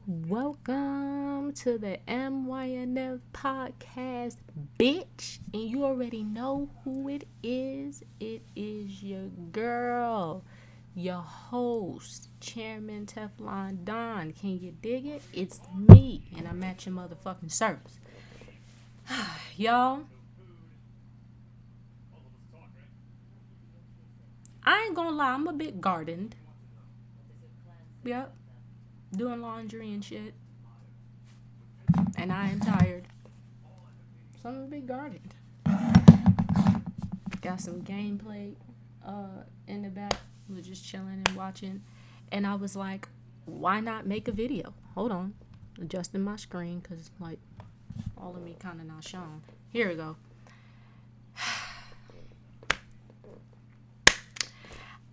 Welcome to the MYNF podcast, bitch. And you already know who it is. It is your girl, your host, Chairman Teflon Don. Can you dig it? It's me, and I'm at your motherfucking service. Y'all, I ain't gonna lie, I'm a bit gardened. Yep, doing laundry and shit. And I am tired. So I'm a bit gardened. Got some gameplay in the back. We were just chilling and watching. And I was like, why not make a video? Hold on. Adjusting my screen because, like, all of me kind of not shown. Here we go.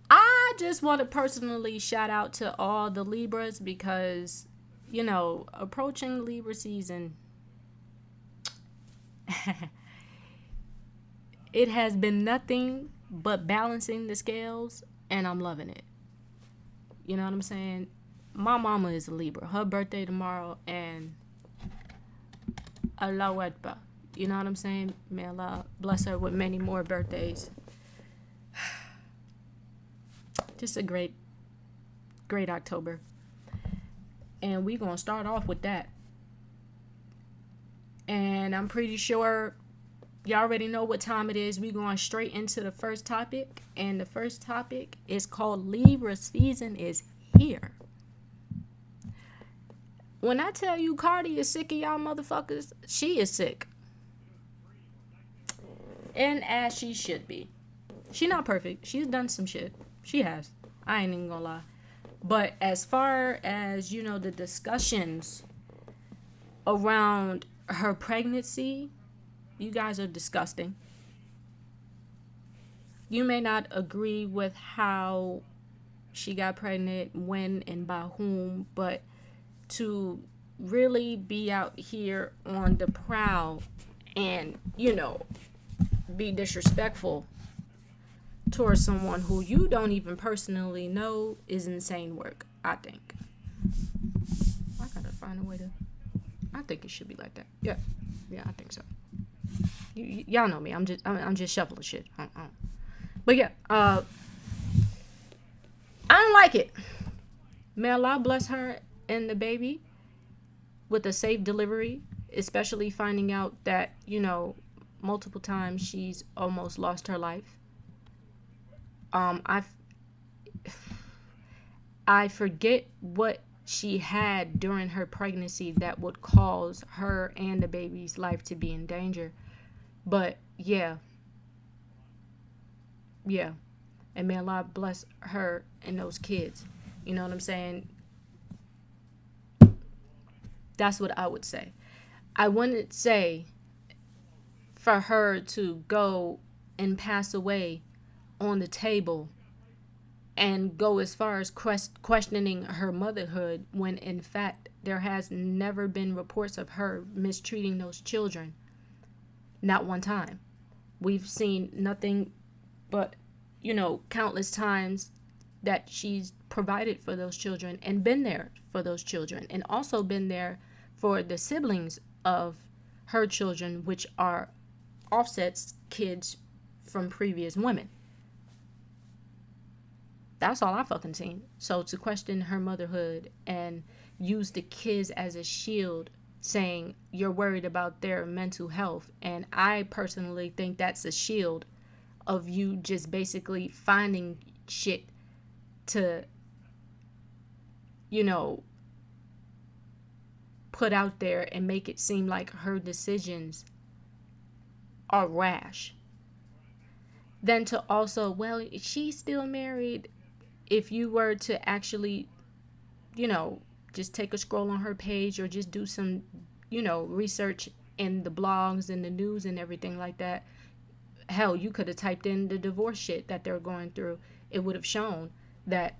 I just want to personally shout out to all the Libras because, approaching Libra season, it has been nothing but balancing the scales, and I'm loving it. You know what I'm saying? My mama is a Libra. Her birthday tomorrow, and Allah Akbar. You know what I'm saying? May Allah bless her with many more birthdays. Just a great October. And we're going to start off with that. And I'm pretty sure y'all already know what time it is. We're going straight into the first topic. And the first topic is called Libra season is here. When I tell you Cardi is sick of y'all motherfuckers, she is sick. And as she should be. She not perfect. She's done some shit. She has. I ain't even gonna lie. But as far as, the discussions around her pregnancy, you guys are disgusting. You may not agree with how she got pregnant, when and by whom, but to really be out here on the prowl and, be disrespectful towards someone who you don't even personally know is insane work, I think. I gotta find a way to. I think it should be like that. Yeah, I think so. Y'all know me. I'm just shuffling shit. But yeah, I don't like it. May Allah bless her and the baby with a safe delivery, especially finding out that, multiple times she's almost lost her life. I forget what she had during her pregnancy that would cause her and the baby's life to be in danger. But yeah. And may Allah bless her and those kids. You know what I'm saying? That's what I would say. I wouldn't say for her to go and pass away on the table and go as far as questioning her motherhood when in fact there has never been reports of her mistreating those children. Not one time. We've seen nothing but, countless times that she's provided for those children and been there for those children and also been there for the siblings of her children, which are Offset's kids from previous women. That's all I fucking seen. So to question her motherhood and use the kids as a shield, saying you're worried about their mental health, and I personally think that's a shield of you just basically finding shit to, put out there and make it seem like her decisions are rash. Then to also, well, she's still married. If you were to actually, just take a scroll on her page or just do some, research in the blogs and the news and everything like that, hell, you could have typed in the divorce shit that they're going through. It would have shown that,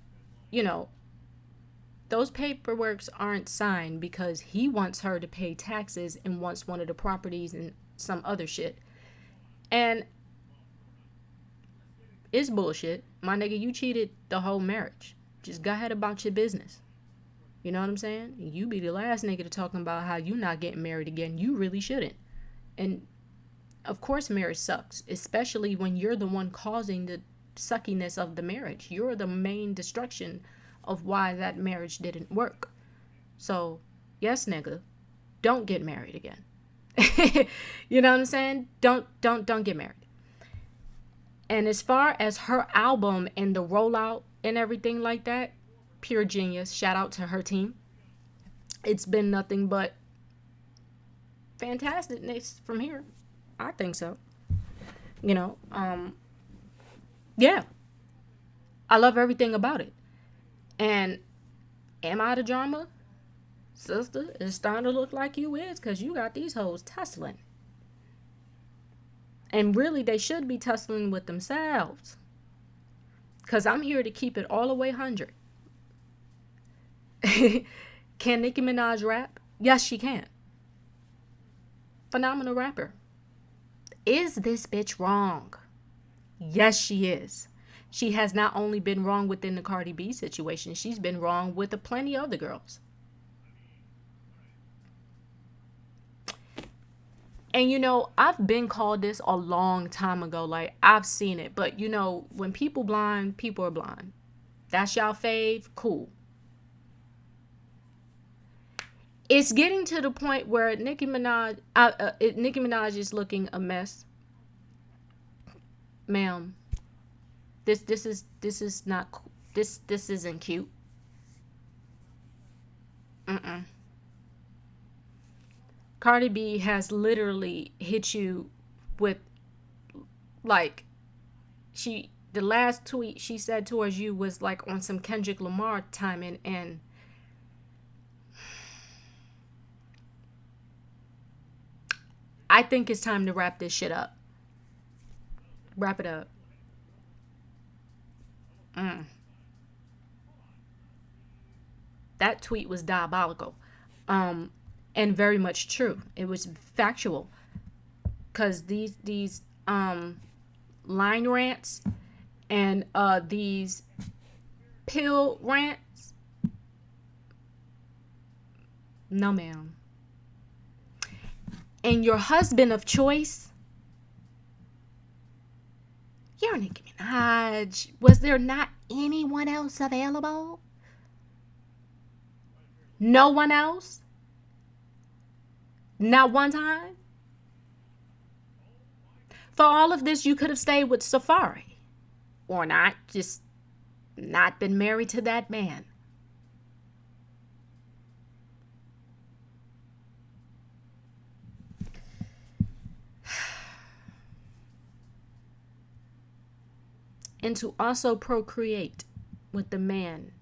those paperworks aren't signed because he wants her to pay taxes and wants one of the properties and some other shit. And it's bullshit. My nigga, you cheated the whole marriage. Just go ahead about your business. You know what I'm saying? You be the last nigga to talking about how you not getting married again. You really shouldn't. And of course marriage sucks, especially when you're the one causing the suckiness of the marriage. You're the main destruction of why that marriage didn't work. So, yes, nigga, don't get married again. You know what I'm saying? Don't get married. And as far as her album and the rollout and everything like that, pure genius. Shout out to her team. It's been nothing but fantasticness from here. I think so. You know, yeah. I love everything about it. And am I the drama? Sister, it's starting to look like you is, because you got these hoes tussling. And really, they should be tussling with themselves. Because I'm here to keep it all the way 100. Can Nicki Minaj rap? Yes, she can. Phenomenal rapper. Is this bitch wrong? Yes, she is. She has not only been wrong within the Cardi B situation, she's been wrong with a plenty other girls. And you know, I've been called this a long time ago. Like, I've seen it. But you know, when people blind, people are blind. That's y'all fave? Cool. It's getting to the point where Nicki Minaj is looking a mess. Ma'am, this is not this isn't cute. Mm-mm. Cardi B has literally hit you with, like, the last tweet she said towards you was like on some Kendrick Lamar timing, and I think it's time to wrap this shit up. Wrap it up. Mm. That tweet was diabolical. And very much true. It was factual. Cause these line rants and these pill rants. No, ma'am. And your husband of choice, you're Nicki Minaj. Was there not anyone else available? No one else? Not one time? For all of this, you could have stayed with Safari. Or not. Just not been married to that man. And to also procreate with the man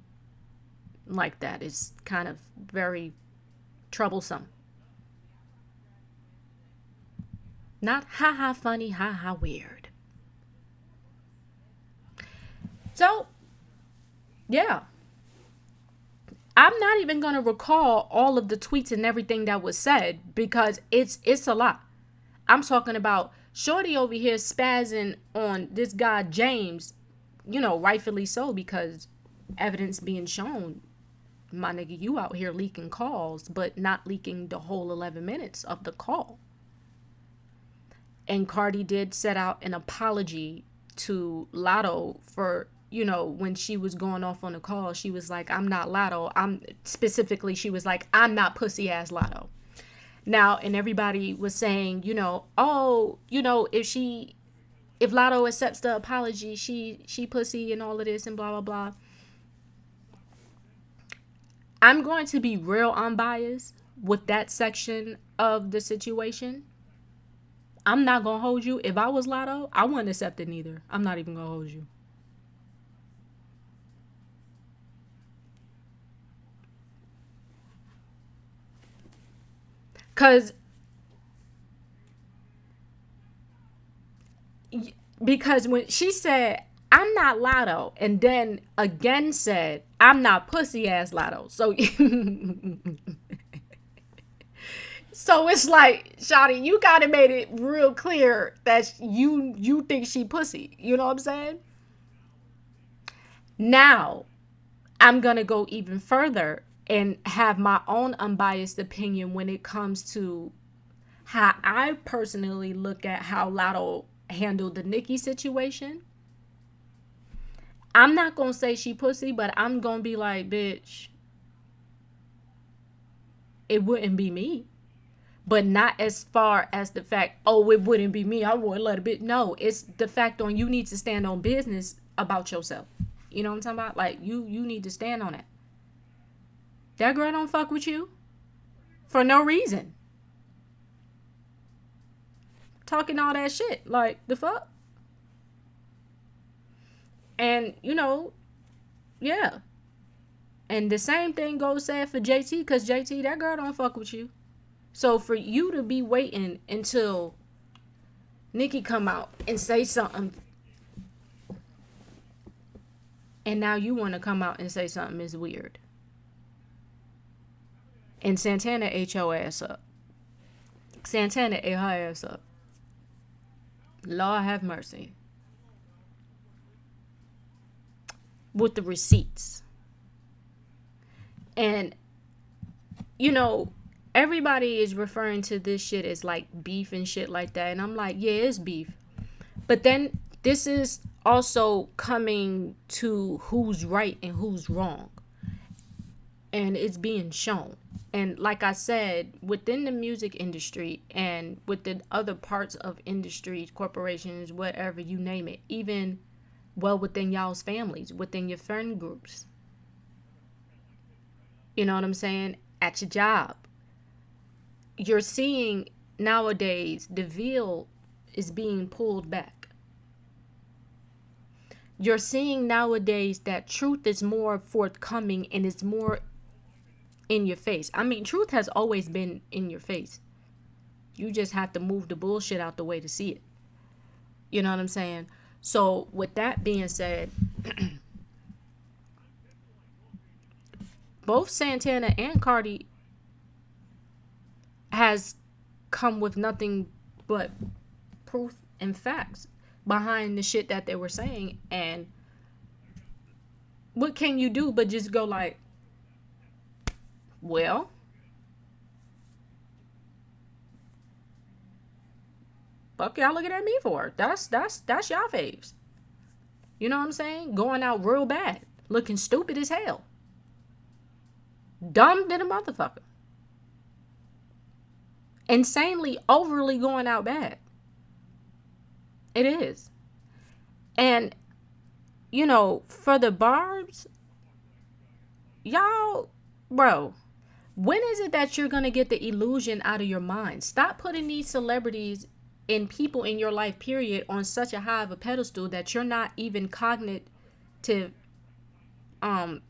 like that is kind of very troublesome. Not haha funny, haha weird. So, yeah. I'm not even going to recall all of the tweets and everything that was said because it's a lot. I'm talking about Shorty over here spazzing on this guy James, you know, rightfully so, because evidence being shown, my nigga, you out here leaking calls, but not leaking the whole 11 minutes of the call. And Cardi did set out an apology to Lotto for, you know, when she was going off on the call, she was like, I'm not Lotto. She was like, I'm not pussy ass Lotto. Now, and everybody was saying, you know, oh, you know, if Lotto accepts the apology, she pussy and all of this and blah, blah, blah. I'm going to be real unbiased with that section of the situation. I'm not going to hold you. If I was Lotto, I wouldn't accept it neither. I'm not even going to hold you. Because when she said, I'm not Lotto, and then again said, I'm not pussy ass Lotto. So, so it's like, Shawty, you gotta made it real clear that you think she pussy. You know what I'm saying? Now, I'm gonna go even further and have my own unbiased opinion when it comes to how I personally look at how Lotto handled the Nikki situation. I'm not gonna say she pussy, but I'm gonna be like, bitch, it wouldn't be me. But not as far as the fact, oh, it wouldn't be me, I wouldn't let a bitch. No, it's the fact on you need to stand on business about yourself. You know what I'm talking about? Like you need to stand on it. That girl don't fuck with you for no reason. Talking all that shit. Like the fuck? And yeah. And the same thing goes said for JT, because JT, that girl don't fuck with you. So for you to be waiting until Nikki come out and say something, and now you want to come out and say something is weird. And Santana ate your ass up. Santana ate her ass up. Lord have mercy. With the receipts. And, everybody is referring to this shit as like beef and shit like that. And I'm like, yeah, it's beef. But then this is also coming to who's right and who's wrong. And it's being shown. And like I said, within the music industry and within other parts of industries, corporations, whatever, you name it, even within y'all's families, within your friend groups. You know what I'm saying? At your job. You're seeing nowadays the veil is being pulled back. You're seeing nowadays that truth is more forthcoming and it's more in your face. I mean, truth has always been in your face. You just have to move the bullshit out the way to see it. You know what I'm saying? So with that being said, both Santana and Cardi has come with nothing but proof and facts behind the shit that they were saying. And what can you do but just go like, well, fuck y'all looking at me for? That's y'all faves. You know what I'm saying? Going out real bad. Looking stupid as hell. Dumb than a motherfucker. Insanely, overly going out bad. It is. And, for the Barbs, y'all, bro, when is it that you're going to get the illusion out of your mind? Stop putting these celebrities and people in your life, period, on such a high of a pedestal that you're not even cognitive. I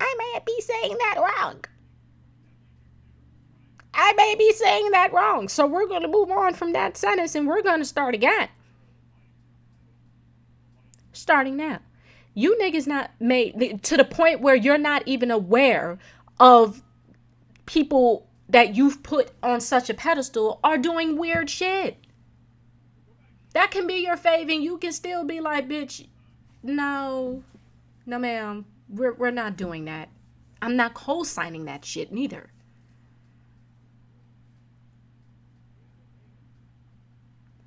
may be saying that wrong. I may be saying that wrong. So we're going to move on from that sentence and we're going to start again. Starting now. You niggas not made to the point where you're not even aware of people that you've put on such a pedestal are doing weird shit. That can be your fave and you can still be like, bitch, no ma'am, we're not doing that. I'm not co-signing that shit neither.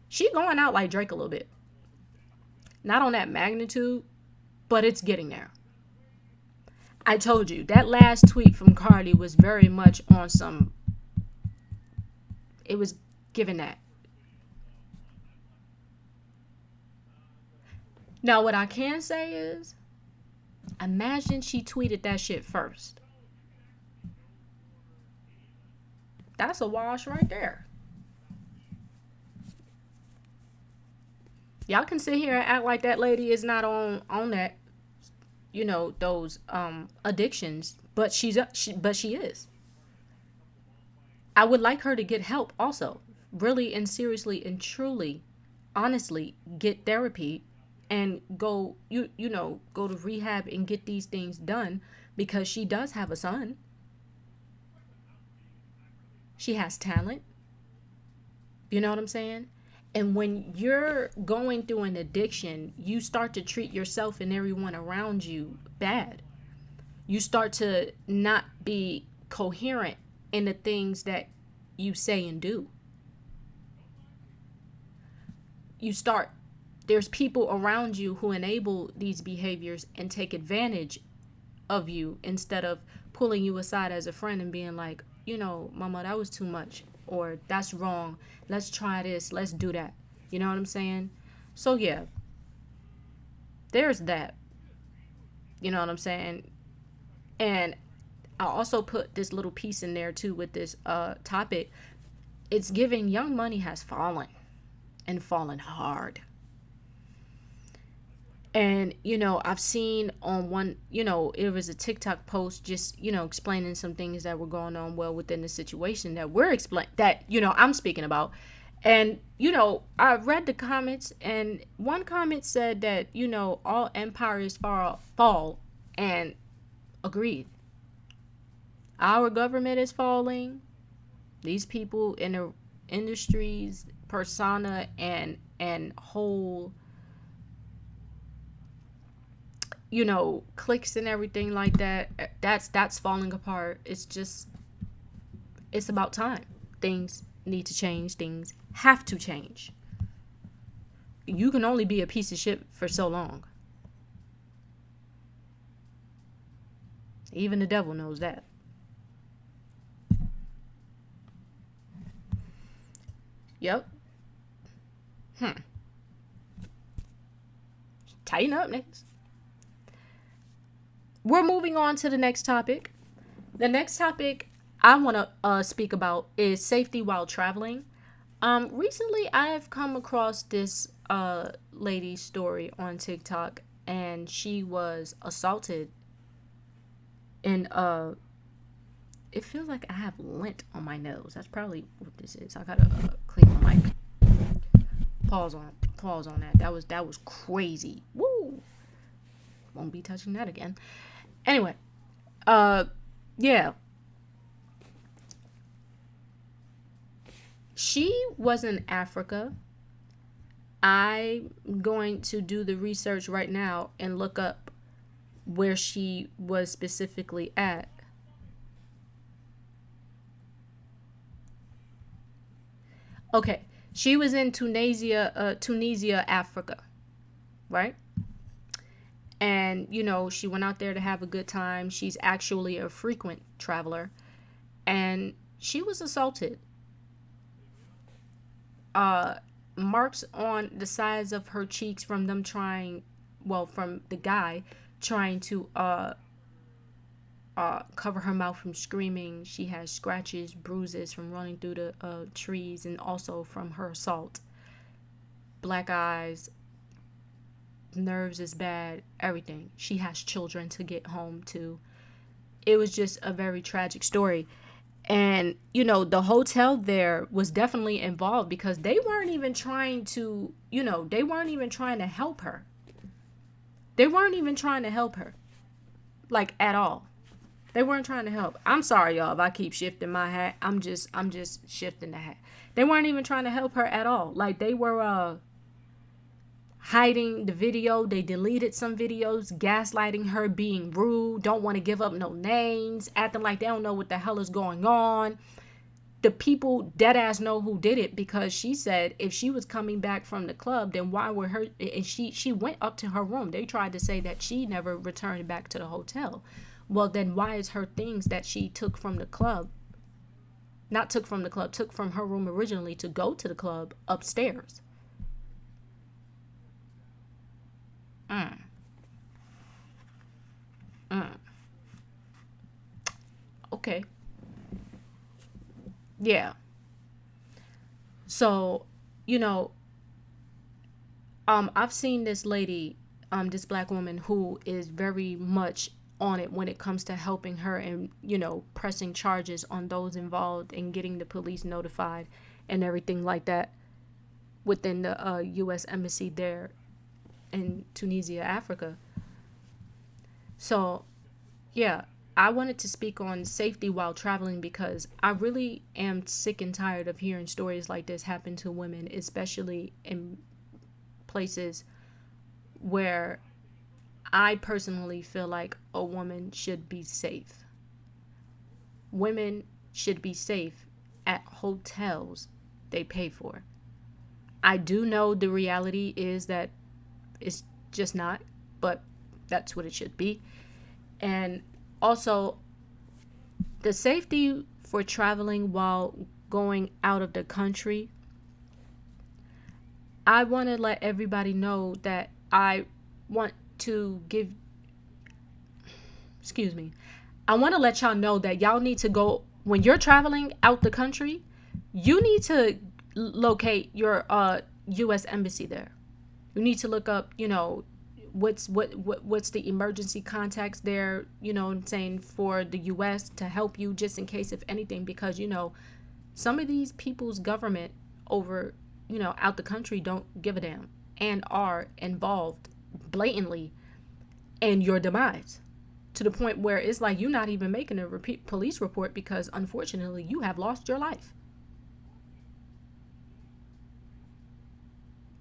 She going out like Drake a little bit. Not on that magnitude, but it's getting there. I told you, that last tweet from Cardi was very much on some... It was given that. Now, what I can say is, imagine she tweeted that shit first. That's a wash right there. Y'all can sit here and act like that lady is not on that, those addictions, but she is. I would like her to get help also. Really and seriously and truly, honestly, get therapy and go go to rehab and get these things done, because she does have a son. She has talent. You know what I'm saying? And when you're going through an addiction, you start to treat yourself and everyone around you bad. You start to not be coherent in the things that you say and do. You start, there's people around you who enable these behaviors and take advantage of you instead of pulling you aside as a friend and being like, mama, that was too much, or that's wrong. Let's try this. Let's do that. You know what I'm saying? So, yeah, there's that. You know what I'm saying? And I also put this little piece in there too with this topic. It's giving young money has fallen and fallen hard. And, I've seen on one, it was a TikTok post just, explaining some things that were going on well within the situation that I'm speaking about. And, I read the comments, and one comment said that, all empires fall, and agreed. Our government is falling. These people in the industries, persona, and whole, clicks and everything like that, that's falling apart. It's about time. Things need to change. Things have to change. You can only be a piece of shit for so long. Even the devil knows that. Yep. Tighten up, niggas. We're moving on to the next topic. The next topic I want to speak about is safety while traveling. Recently, I have come across this lady's story on TikTok, and she was assaulted. And it feels like I have lint on my nose. That's probably what this is. I gotta clean my mic. Pause on that. That was crazy. Woo! Won't be touching that again. Anyway, yeah. She was in Africa. I'm going to do the research right now and look up where she was specifically at. Okay, she was in Tunisia, Africa, right? And she went out there to have a good time. She's actually a frequent traveler, and she was assaulted. Marks on the sides of her cheeks from them from the guy trying to cover her mouth from screaming. She has scratches, bruises from running through the trees, and also from her assault. Black eyes, nerves is bad, everything. She has children to get home to. It was just a very tragic story. And, the hotel there was definitely involved because they weren't even trying to, they weren't even trying to help her. They weren't even trying to help her, like, at all. They weren't trying to help. I'm sorry, y'all, if I keep shifting my hat. I'm just shifting the hat. They weren't even trying to help her at all. Like, they were hiding the video. They deleted some videos, gaslighting her, being rude, don't want to give up no names, acting like they don't know what the hell is going on. The people dead ass know who did it, because she said if she was coming back from the club, then why were her, and she went up to her room. They tried to say that she never returned back to the hotel. Well, then why is her things that she took from the club, not took from the club, took from her room originally to go to the club, upstairs? Mm. Mm. Okay. Yeah. So, you know, I've seen this lady, this black woman who is very much on it when it comes to helping her and, pressing charges on those involved and getting the police notified and everything like that within the U.S. embassy there in Tunisia, Africa. So, yeah. I wanted to speak on safety while traveling because I really am sick and tired of hearing stories like this happen to women, especially in places where I personally feel like a woman should be safe. Women should be safe at hotels they pay for. I do know the reality is that it's just not, but that's what it should be. And also, the safety for traveling while going out of the country, I want to let everybody know that I want to give, excuse me, I want to let y'all know that y'all need to go, when you're traveling out the country, you need to locate your US embassy there. You need to look up, what's the emergency contacts there, what I'm saying, for the US to help you just in case if anything, because some of these people's government over, out the country don't give a damn and are involved blatantly in your demise, to the point where it's like you're not even making a repeat police report because unfortunately you have lost your life.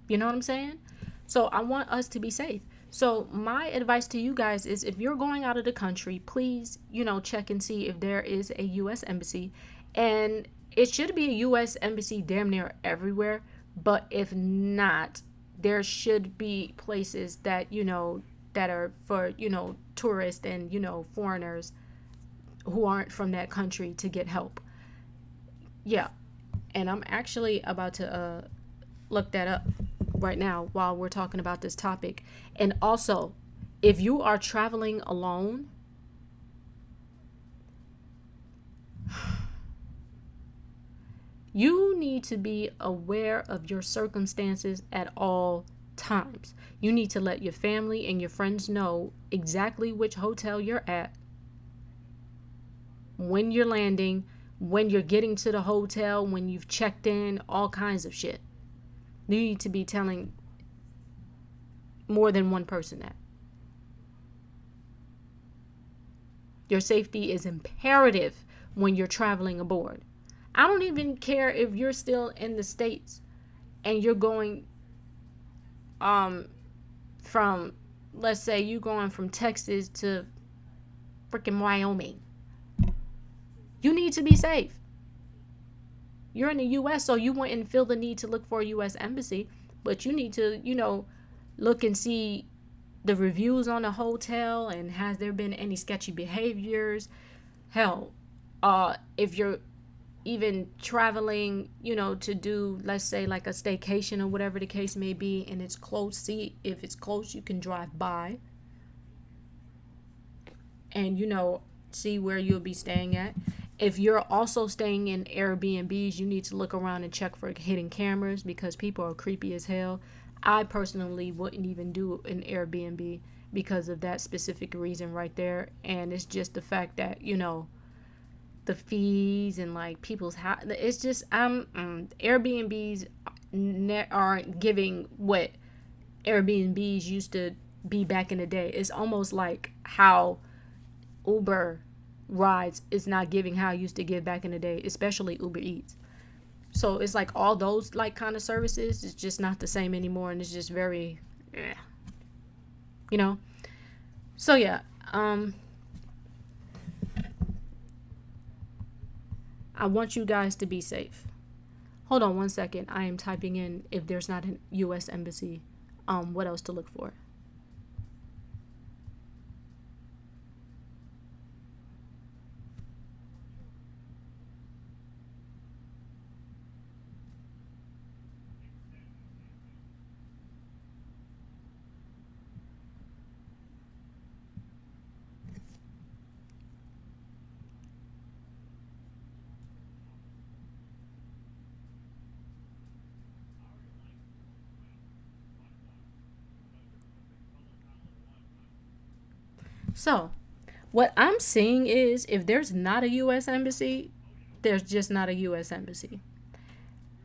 You know what I'm saying? So I want us to be safe. So my advice to you guys is, if you're going out of the country, please, check and see if there is a US embassy. And it should be a US embassy damn near everywhere, but if not, there should be places that, that are for, tourists and, foreigners who aren't from that country to get help. Yeah. And I'm actually about to look that up right now while we're talking about this topic. And also, if you are traveling alone, you need to be aware of your circumstances at all times. You need to let your family and your friends know exactly which hotel you're at, when you're landing, when you're getting to the hotel, when you've checked in, all kinds of shit. You need to be telling more than one person that. Your safety is imperative when you're traveling aboard. I don't even care if you're still in the States and you're going from, let's say you going from Texas to freaking Wyoming. You need to be safe. You're in the US, so you wouldn't feel the need to look for a US embassy, but you need to, look and see the reviews on the hotel and has there been any sketchy behaviors. Hell, if you're even traveling, to do, let's say, like a staycation or whatever the case may be, and it's close, see if it's close, you can drive by and, see where you'll be staying at. If you're also staying in Airbnbs, you need to look around and check for hidden cameras because people are creepy as hell. I personally wouldn't even do an Airbnb because of that specific reason right there. And it's just the fact that, the fees and like people's house. It's just Airbnbs aren't giving what Airbnbs used to be back in the day. It's almost like how Uber rides is not giving how I used to give back in the day, especially Uber Eats. So it's like all those like kind of services is just not the same anymore, and it's just very, you know. So yeah, I want you guys to be safe. Hold on one second. I am typing in if there's not a U.S. embassy, what else to look for. So, what I'm seeing is if there's not a U.S. embassy, there's just not a U.S. embassy.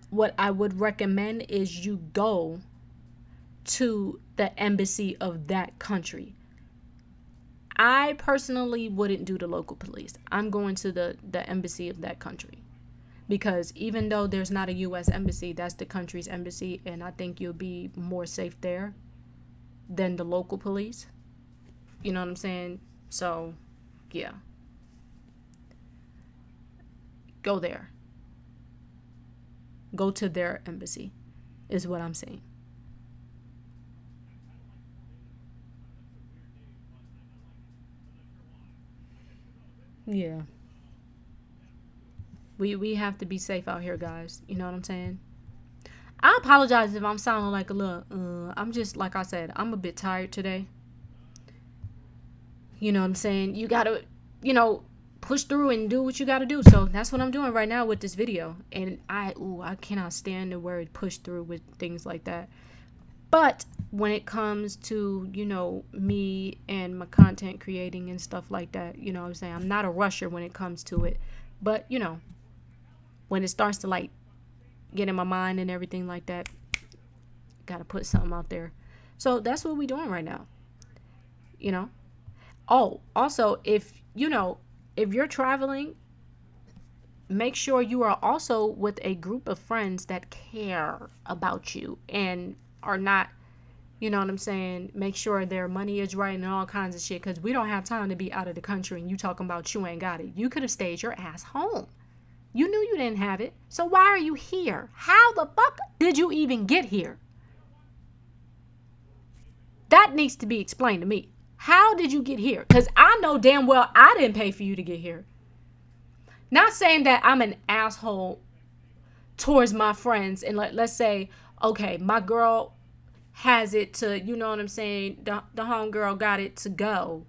What I would recommend is you go to the embassy of that country. I personally wouldn't do the local police. I'm going to the embassy of that country. Because even though there's not a U.S. embassy, that's the country's embassy. And I think you'll be more safe there than the local police. You know what I'm saying? So, yeah. Go there. Go to their embassy is what I'm saying. Yeah. We have to be safe out here, guys. You know what I'm saying? I apologize if I'm sounding like a little I'm just, like I said, I'm a bit tired today. You know what I'm saying? You gotta, push through and do what you gotta do. So that's what I'm doing right now with this video. And I cannot stand the word push through with things like that. But when it comes to, me and my content creating and stuff like that, you know what I'm saying? I'm not a rusher when it comes to it. But, when it starts to like get in my mind and everything like that, gotta put something out there. So that's what we're doing right now. Oh, also, if you're traveling, make sure you are also with a group of friends that care about you and are not, you know what I'm saying, make sure their money is right and all kinds of shit, because we don't have time to be out of the country and you talking about you ain't got it. You could have stayed your ass home. You knew you didn't have it. So why are you here? How the fuck did you even get here? That needs to be explained to me. How did you get here? Because I know damn well I didn't pay for you to get here. Not saying that I'm an asshole towards my friends. And let's say, okay, my girl has it to, you know what I'm saying? The homegirl got it to go.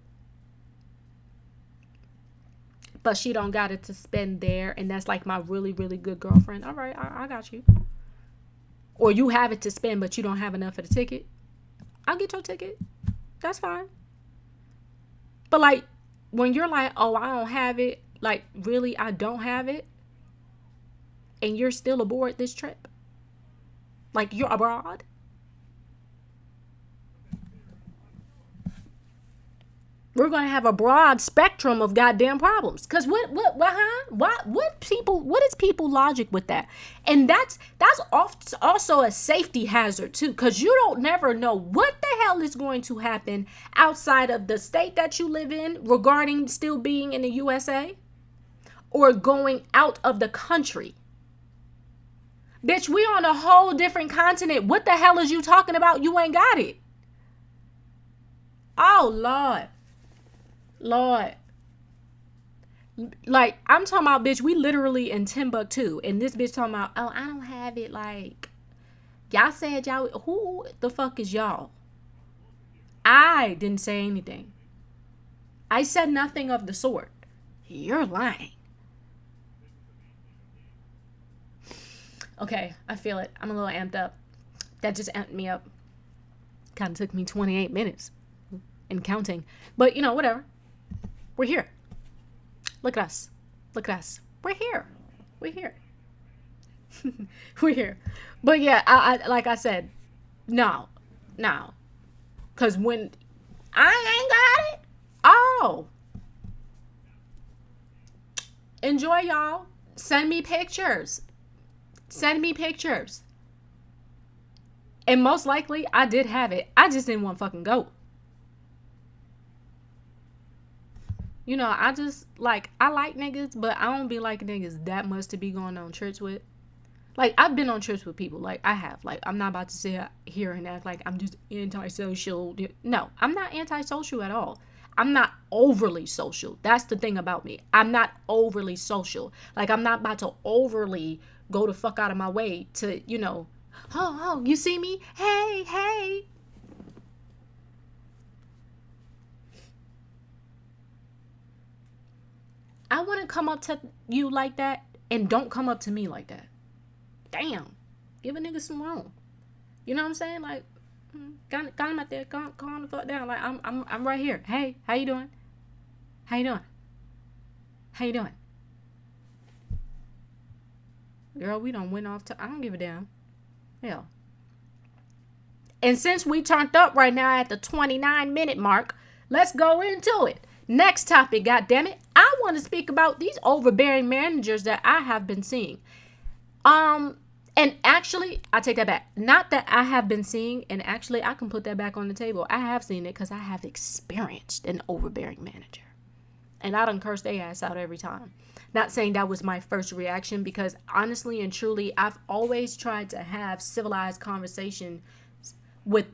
But she don't got it to spend there. And that's like my really, really good girlfriend. All right, I got you. Or you have it to spend, but you don't have enough for the ticket. I'll get your ticket. That's fine. But like, when you're like, oh, I don't have it. Like, really, I don't have it. And you're still aboard this trip. Like, you're abroad. We're going to have a broad spectrum of goddamn problems. Because what is people logic with that? And that's also a safety hazard too. Because you don't never know what the hell is going to happen outside of the state that you live in regarding still being in the USA or going out of the country. Bitch, we on a whole different continent. What the hell is you talking about? You ain't got it. Oh, Lord. Like, I'm talking about, bitch, we literally in Timbuktu, and this bitch talking about, oh, I don't have it. Like, y'all said y'all, who the fuck is y'all? I didn't say anything. I said nothing of the sort. You're lying. Okay, I feel it. I'm a little amped up. That just amped me up. Kind of took me 28 minutes and counting. But, whatever. We're here. Look at us. Look at us. We're here. We're here. We're here. But yeah, I like I said, no. Because when I ain't got it, oh. Enjoy, y'all. Send me pictures. And most likely, I did have it. I just didn't want to fucking go. I just, like, I like niggas, but I don't be like niggas that much to be going on trips with. Like, I've been on trips with people. Like, I have. Like, I'm not about to sit here and act like I'm just antisocial. No, I'm not antisocial at all. I'm not overly social. That's the thing about me. I'm not overly social. Like, I'm not about to overly go the fuck out of my way to, oh, you see me? Hey. I wouldn't come up to you like that, and don't come up to me like that. Damn. Give a nigga some room. You know what I'm saying? Like, got him out there. Calm the fuck down. Like, I'm right here. Hey, how you doing? Girl, we done went off to, I don't give a damn. Hell. And since we turned up right now at the 29-minute mark, Let's go into it. Next topic, goddammit. I want to speak about these overbearing managers that I have been seeing. And actually, I take that back. Not that I have been seeing, and actually, I can put that back on the table. I have seen it because I have experienced an overbearing manager. And I done curse their ass out every time. Not saying that was my first reaction, because honestly and truly, I've always tried to have civilized conversation with,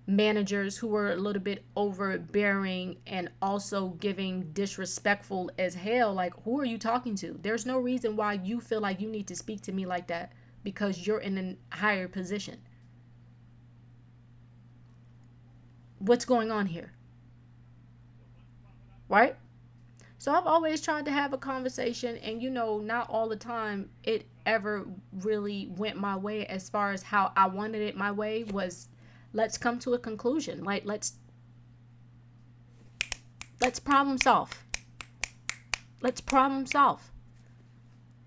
managers who were a little bit overbearing and also giving disrespectful as hell. Like, who are you talking to? There's no reason why you feel like you need to speak to me like that because you're in a higher position. What's going on here? Right? So I've always tried to have a conversation, and not all the time it ever really went my way. As far as how I wanted it my way was, let's come to a conclusion. Like, let's problem solve. Let's problem solve.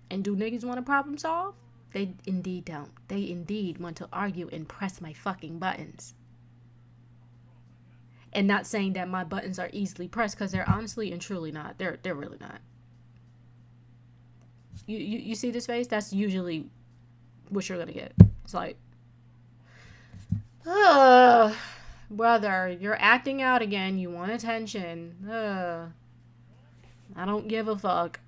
And do niggas want to problem solve? They indeed don't. They indeed want to argue and press my fucking buttons. And not saying that my buttons are easily pressed, because they're honestly and truly not. They're really not. You see this face? That's usually what you're gonna get. It's like, brother, you're acting out again. You want attention. I don't give a fuck.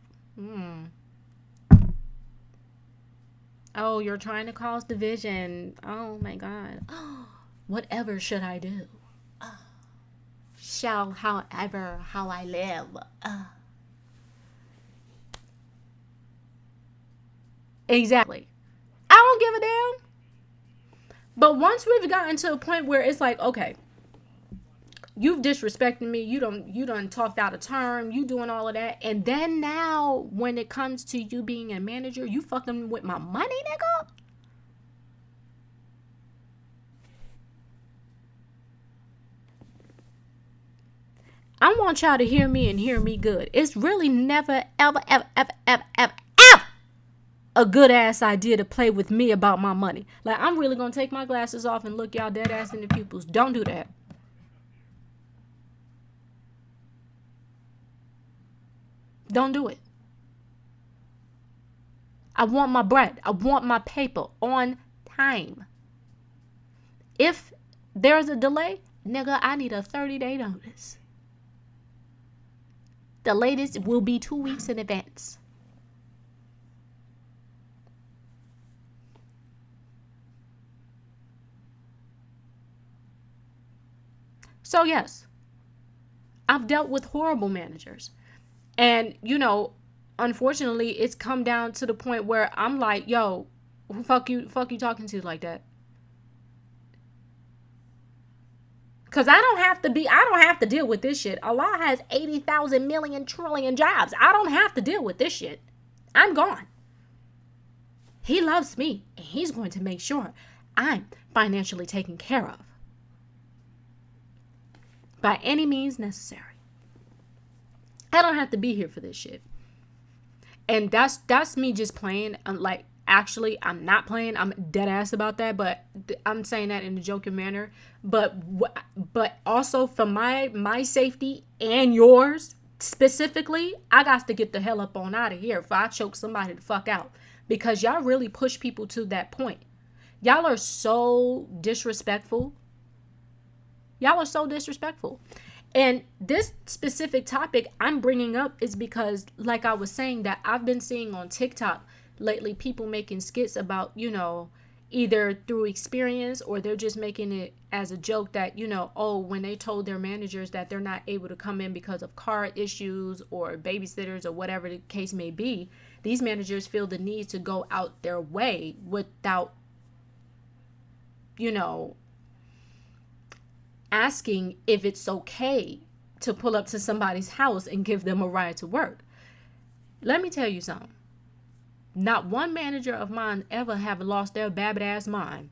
Oh, you're trying to cause division. Oh my God. Whatever should I do? Shall however how I live. Exactly. I don't give a damn. But once we've gotten to a point where it's like, okay, you've disrespected me, you done talked out of turn, you doing all of that, and then now when it comes to you being a manager, you fucking with my money, nigga. I want y'all to hear me and hear me good. It's really never, ever, ever, ever, ever, ever, ever a good ass idea to play with me about my money. Like, I'm really gonna take my glasses off and look y'all dead ass in the pupils. Don't do that. Don't do it. I want my bread. I want my paper on time. If there's a delay, nigga, I need a 30-day notice. The latest will be 2 weeks in advance. So yes, I've dealt with horrible managers. And, unfortunately, it's come down to the point where I'm like, yo, who fuck you talking to like that? Because I don't have to deal with this shit. Allah has 80,000 million trillion jobs. I don't have to deal with this shit. I'm gone. He loves me, and he's going to make sure I'm financially taken care of by any means necessary. I don't have to be here for this shit. And that's me just playing. Like, actually, I'm not playing. I'm dead ass about that, but I'm saying that in a joking manner. But also for my safety and yours specifically, I got to get the hell up on out of here if I choke somebody the fuck out. Because y'all really push people to that point. Y'all are so disrespectful. And this specific topic I'm bringing up is because, like I was saying, that I've been seeing on TikTok lately, people making skits about, either through experience or they're just making it as a joke that, when they told their managers that they're not able to come in because of car issues or babysitters or whatever the case may be, these managers feel the need to go out their way without, asking if it's okay to pull up to somebody's house and give them a ride to work. Let me tell you something. Not one manager of mine ever have lost their babbit ass mind.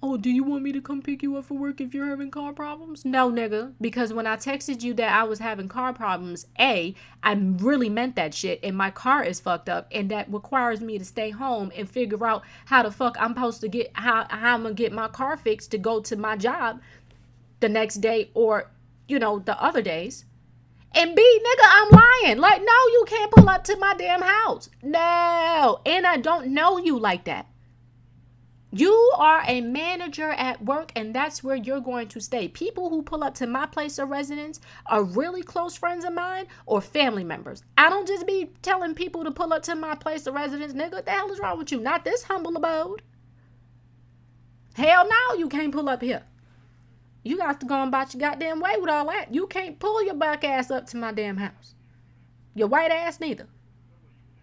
Oh, do you want me to come pick you up for work if you're having car problems? No, nigga. Because when I texted you that I was having car problems, I really meant that shit, and my car is fucked up, and that requires me to stay home and figure out how the fuck I'm supposed to get, how I'm gonna get my car fixed to go to my job the next day, or the other days. And B, nigga, I'm lying. Like, no, you can't pull up to my damn house. No. And I don't know you like that. You are a manager at work, and that's where you're going to stay. People who pull up to my place of residence are really close friends of mine or family members. I don't just be telling people to pull up to my place of residence. Nigga, what the hell is wrong with you? Not this humble abode. Hell no, you can't pull up here. You got to go about your goddamn way with all that. You can't pull your black ass up to my damn house. Your white ass neither.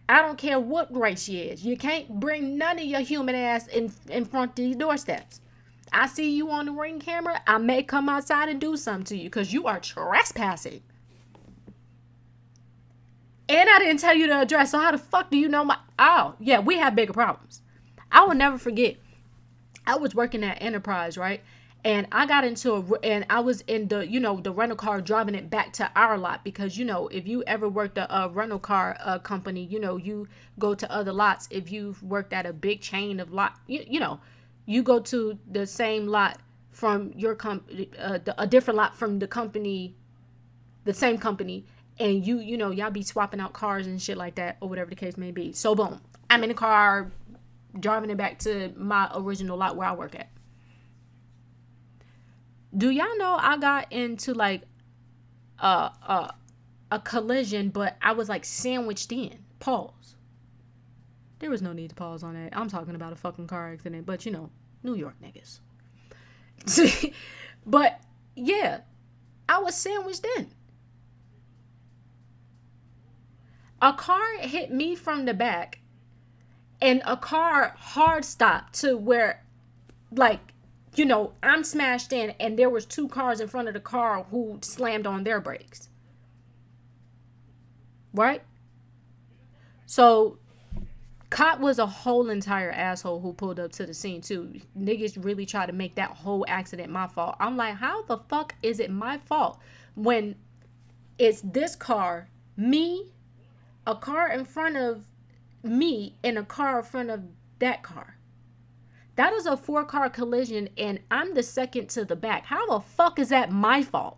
I don't care what race you is. You can't bring none of your human ass in front of these doorsteps. I see you on the Ring camera. I may come outside and do something to you because you are trespassing. And I didn't tell you the address. So how the fuck do you know my... Oh, yeah, we have bigger problems. I will never forget. I was working at Enterprise, right? And I got and I was in the, the rental car driving it back to our lot because, if you ever worked a rental car company, you go to other lots. If you've worked at a big chain of lot, you go to the same lot from your company, a different lot from the company, the same company. And y'all be swapping out cars and shit like that or whatever the case may be. So boom, I'm in the car driving it back to my original lot where I work at. Do y'all know I got into like a collision, but I was like sandwiched in? Pause. There was no need to pause on that. I'm talking about a fucking car accident, but New York niggas. But yeah, I was sandwiched in. A car hit me from the back, and a car hard stopped to where, like, I'm smashed in, and there was 2 cars in front of the car who slammed on their brakes. Right? So, cop was a whole entire asshole who pulled up to the scene, too. Niggas really tried to make that whole accident my fault. I'm like, how the fuck is it my fault when it's this car, me, a car in front of me, and a car in front of that car? That is a 4-car collision, and I'm the second to the back. How the fuck is that my fault?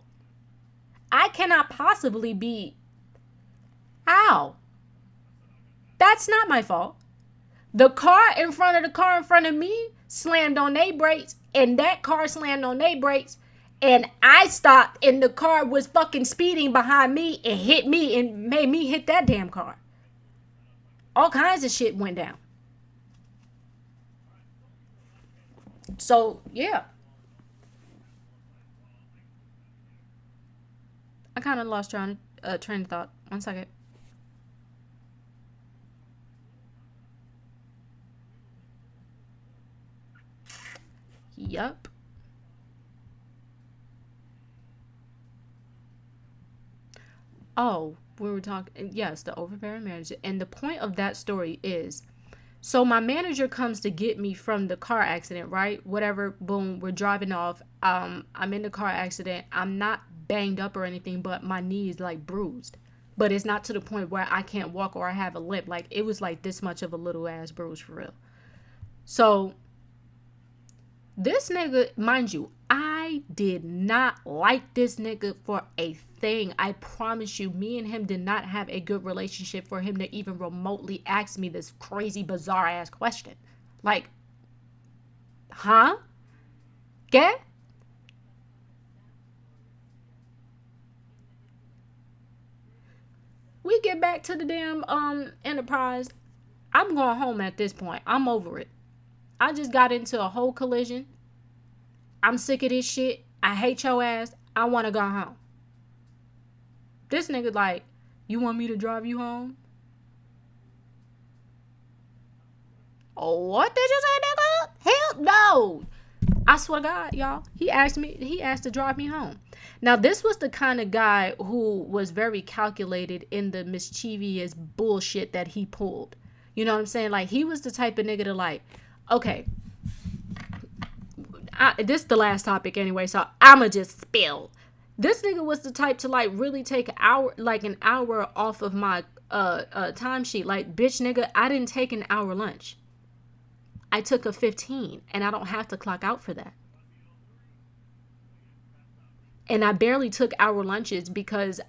I cannot possibly be... How? That's not my fault. The car in front of the car in front of me slammed on their brakes, and that car slammed on their brakes, and I stopped, and the car was fucking speeding behind me and hit me and made me hit that damn car. All kinds of shit went down. So, yeah. I kind of lost train of thought. 1 second. Yup. Oh, we were talking, yes, the overbearing manager. And the point of that story is, so my manager comes to get me from the car accident, right? Whatever, boom, we're driving off. I'm in the car accident. I'm not banged up or anything, but my knee is like bruised. But it's not to the point where I can't walk or I have a limp. Like, it was like this much of a little ass bruise for real. So this nigga, mind you, I did not like this nigga for a thing. I promise you, me and him did not have a good relationship for him to even remotely ask me this crazy, bizarre ass question. Like, huh? Get? We get back to the damn Enterprise. I'm going home at this point. I'm over it. I just got into a whole collision. I'm sick of this shit. I hate your ass. I want to go home. This nigga like, you want me to drive you home? Oh, what did you say, nigga? Hell no. I swear to God, y'all. He asked to drive me home. Now, this was the kind of guy who was very calculated in the mischievous bullshit that he pulled. You know what I'm saying? Like, he was the type of nigga to like, okay, this is the last topic anyway, so I'ma just spill. This nigga was the type to like really take an hour off of my timesheet. Like, bitch nigga, I didn't take an hour lunch. I took a 15, and I don't have to clock out for that. And I barely took hour lunches because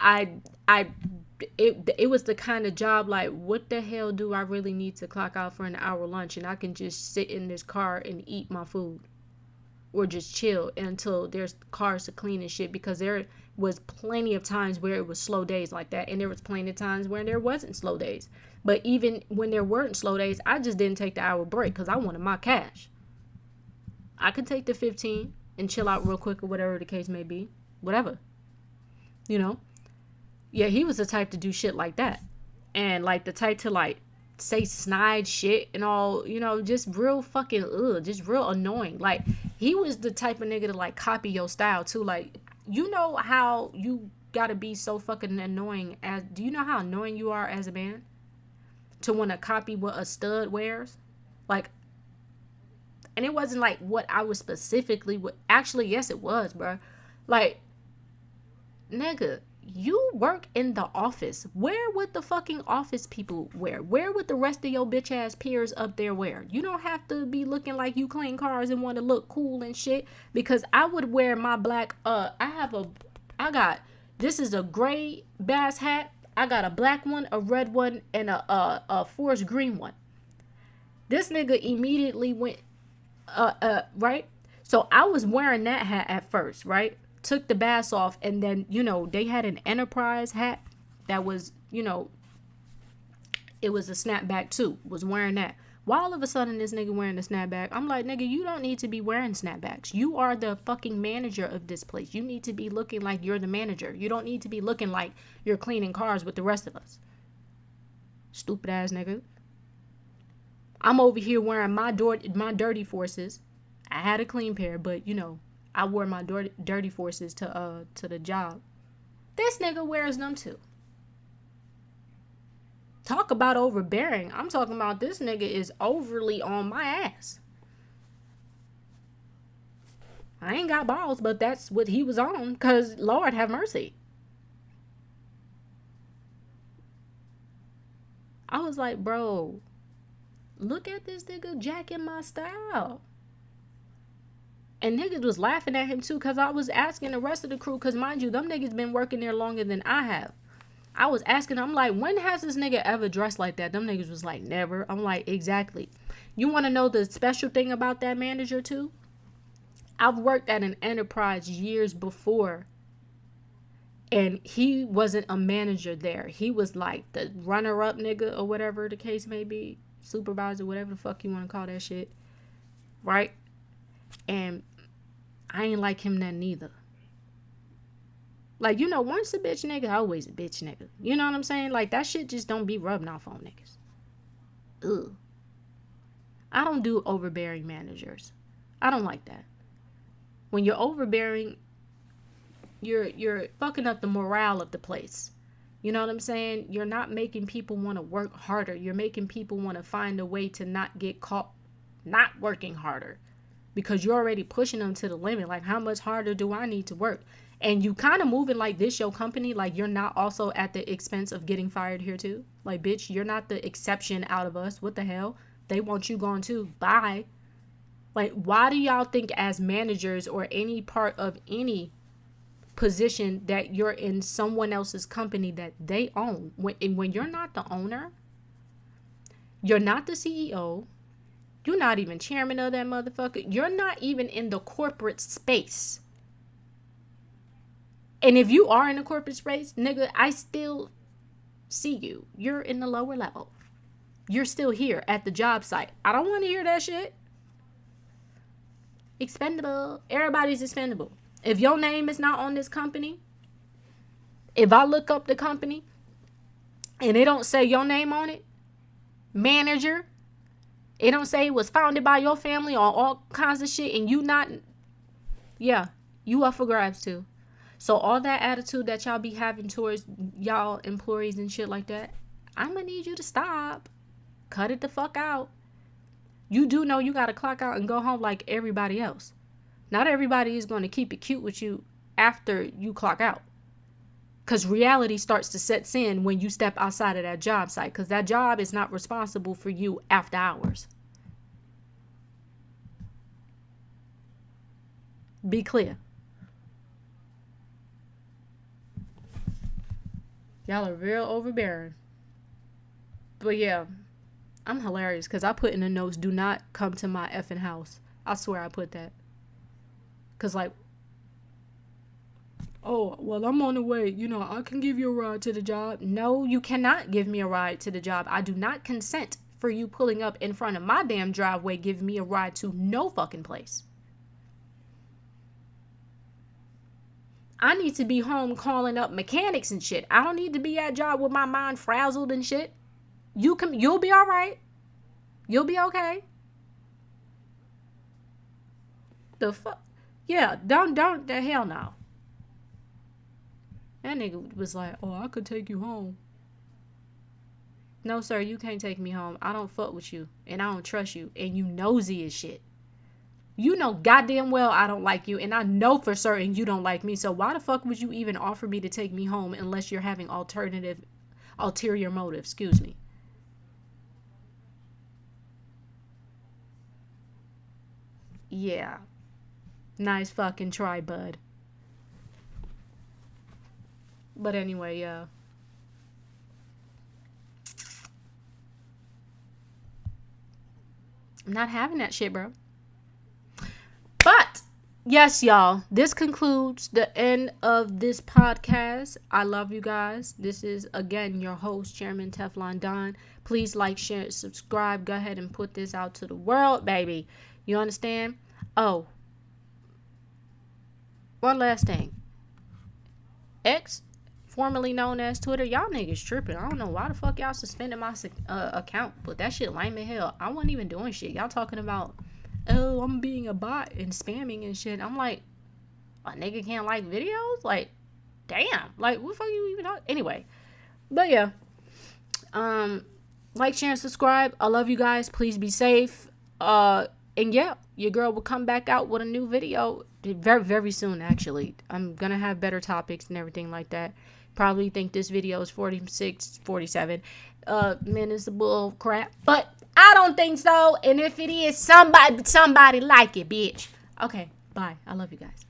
it was the kind of job like, what the hell do I really need to clock out for an hour lunch, and I can just sit in this car and eat my food or just chill until there's cars to clean and shit, because there was plenty of times where it was slow days like that, and there was plenty of times where there wasn't slow days. But even when there weren't slow days, I just didn't take the hour break because I wanted my cash. I could take the 15 and chill out real quick or whatever the case may be. Whatever. You know? Yeah, he was the type to do shit like that. And like the type to like say snide shit and all, you know, just real fucking just real annoying. Like, he was the type of nigga to like copy your style too. Like, you know how you gotta be so fucking annoying as, do you know how annoying you are as a man to want to copy what a stud wears? Like, and it wasn't like what I was specifically with. Actually, yes, it was, bro. Like, nigga, you work in the office. Wear what the fucking office people wear. Wear what the rest of your bitch ass peers up there wear. You don't have to be looking like you clean cars and want to look cool and shit. Because I would wear my black, this is a gray bass hat. I got a black one, a red one, and a forest green one. This nigga immediately went, right? So I was wearing that hat at first, right? Took the bass off, and then, you know, they had an Enterprise hat that was, you know, it was a snapback too. Was wearing that. Why all of a sudden this nigga wearing a snapback? I'm like, nigga, you don't need to be wearing snapbacks. You are the fucking manager of this place. You need to be looking like you're the manager. You don't need to be looking like you're cleaning cars with the rest of us. Stupid ass nigga. I'm over here wearing my dirty forces. I had a clean pair, but you know, I wore my dirty forces to the job. This nigga wears them too. Talk about overbearing. I'm talking about this nigga is overly on my ass. I ain't got balls, but that's what he was on, because Lord have mercy. I was like, bro, look at this nigga jacking my style. And niggas was laughing at him too, because I was asking the rest of the crew, because mind you, them niggas been working there longer than I have. I was asking, I'm like, when has this nigga ever dressed like that? Them niggas was like, never. I'm like, exactly. You want to know the special thing about that manager too? I've worked at an Enterprise years before, and he wasn't a manager there. He was like the runner-up nigga or whatever the case may be. Supervisor, whatever the fuck you want to call that shit. Right? And I ain't like him then neither. Like, you know, once a bitch nigga, always a bitch nigga. You know what I'm saying? Like, that shit just don't be rubbing off on niggas. Ugh. I don't do overbearing managers. I don't like that. When you're overbearing, you're fucking up the morale of the place. You know what I'm saying? You're not making people want to work harder. You're making people want to find a way to not get caught not working harder, because you're already pushing them to the limit. Like, how much harder do I need to work? And you kind of moving like this your company, like you're not also at the expense of getting fired here too. Like, bitch, you're not the exception out of us. What the hell? They want you gone too. Bye. Like, why do y'all think as managers or any part of any position that you're in someone else's company that they own, when you're not the owner, you're not the CEO, you're not even chairman of that motherfucker, you're not even in the corporate space. And if you are in the corporate space, nigga, I still see you. You're in the lower level. You're still here at the job site. I don't want to hear that shit. Expendable. Everybody's expendable. If your name is not on this company, if I look up the company and it don't say your name on it, manager, it don't say it was founded by your family or all kinds of shit, and you not, yeah, you up for grabs too. So all that attitude that y'all be having towards y'all employees and shit like that, I'm gonna need you to stop. Cut it the fuck out. You do know you gotta clock out and go home like everybody else. Not everybody is gonna keep it cute with you after you clock out. Because reality starts to set in when you step outside of that job site. Because that job is not responsible for you after hours. Be clear. Y'all are real overbearing. But yeah, I'm hilarious because I put in the notes, do not come to my effing house. I swear I put that. Because, like, oh, well, I'm on the way. You know, I can give you a ride to the job. No, you cannot give me a ride to the job. I do not consent for you pulling up in front of my damn driveway, giving me a ride to no fucking place. I need to be home calling up mechanics and shit. I don't need to be at job with my mind frazzled and shit. You'll be all right. You'll be okay. The fuck? Yeah, don't, the hell no. That nigga was like, oh, I could take you home. No, sir, you can't take me home. I don't fuck with you, and I don't trust you, and you nosy as shit. You know goddamn well I don't like you, and I know for certain you don't like me, so why the fuck would you even offer me to take me home unless you're having ulterior motives? Excuse me. Yeah. Nice fucking try, bud. But anyway, yeah. I'm not having that shit, bro. But yes, y'all, this concludes the end of this podcast. I love you guys. This is again your host, Chairman Teflon Don. Please like, share, subscribe. Go ahead and put this out to the world, baby. You understand? Oh, one last thing. X, formerly known as Twitter, y'all niggas tripping. I don't know why the fuck y'all suspended my account, but that shit lame as hell. I wasn't even doing shit. Y'all talking about, oh, I'm being a bot and spamming and shit. I'm like, a nigga can't like videos? Like, damn. Like, what the fuck you even talking? Anyway, but yeah. Like, share, and subscribe. I love you guys. Please be safe. And yeah, your girl will come back out with a new video very, very soon, actually. I'm gonna have better topics and everything like that. Probably think this video is 46, 47 minutes of bull crap. But I don't think so. And if it is, somebody like it, bitch. Okay, bye. I love you guys.